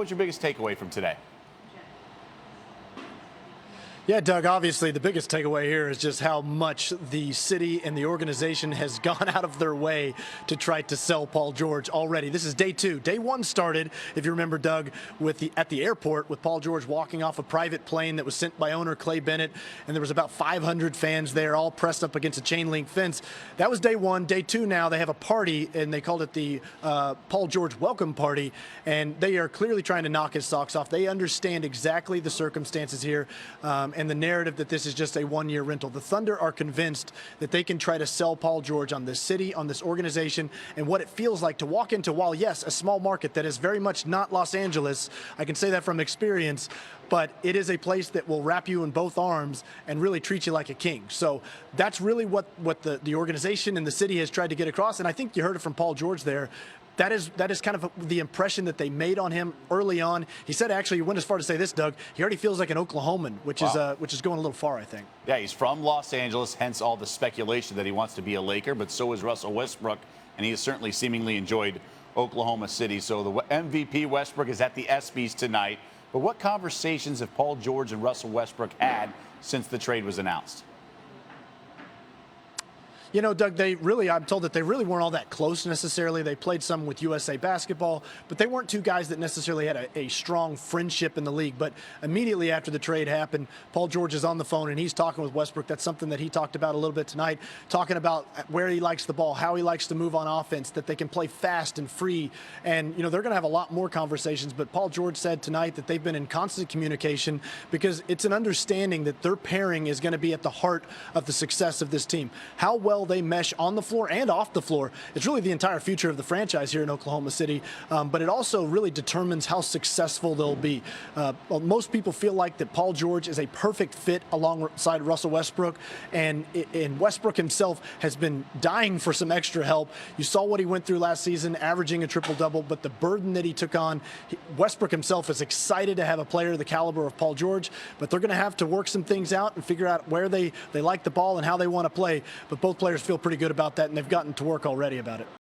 was your biggest takeaway from today? Yeah, Doug, obviously the biggest takeaway here is just how much the city and the organization has gone out of their way to try to sell Paul George already. This is day two. Day one started, if you remember, Doug, at the airport with Paul George walking off a private plane that was sent by owner Clay Bennett, and there was about 500 fans there all pressed up against a chain link fence. That was day one. Day two now, they have a party, and they called it the Paul George Welcome Party, and they are clearly trying to knock his socks off. They understand exactly the circumstances here. And the narrative that this is just a one-year rental. The Thunder are convinced that they can try to sell Paul George on this city, on this organization, and what it feels like to walk into, while yes, a small market that is very much not Los Angeles. I can say that from experience, but it is a place that will wrap you in both arms and really treat you like a king. So that's really what the organization and the city has tried to get across, and I think you heard it from Paul George there. That is kind of the impression that they made on him early on. He said, actually, he went as far to say this, Doug. He already feels like an Oklahoman, which is going a little far, I think. Yeah, he's from Los Angeles, hence all the speculation that he wants to be a Laker. But so is Russell Westbrook, and he has certainly seemingly enjoyed Oklahoma City. So the MVP Westbrook is at the ESPYs tonight. But what conversations have Paul George and Russell Westbrook had since the trade was announced? You know, Doug, I'm told that they really weren't all that close necessarily. They played some with USA Basketball, but they weren't two guys that necessarily had a strong friendship in the league. But immediately after the trade happened, Paul George is on the phone and he's talking with Westbrook. That's something that he talked about a little bit tonight, talking about where he likes the ball, how he likes to move on offense, that they can play fast and free. And, you know, they're going to have a lot more conversations. But Paul George said tonight that they've been in constant communication because it's an understanding that their pairing is going to be at the heart of the success of this team. How well they mesh on the floor and off the floor. It's really the entire future of the franchise here in Oklahoma City, but it also really determines how successful they'll be. Well, most people feel like that Paul George is a perfect fit alongside Russell Westbrook, and Westbrook himself has been dying for some extra help. You saw what he went through last season, averaging a triple-double, but the burden that he took on, Westbrook himself is excited to have a player of the caliber of Paul George, but they're going to have to work some things out and figure out where they like the ball and how they want to play, but both players feel pretty good about that, and they've gotten to work already about it.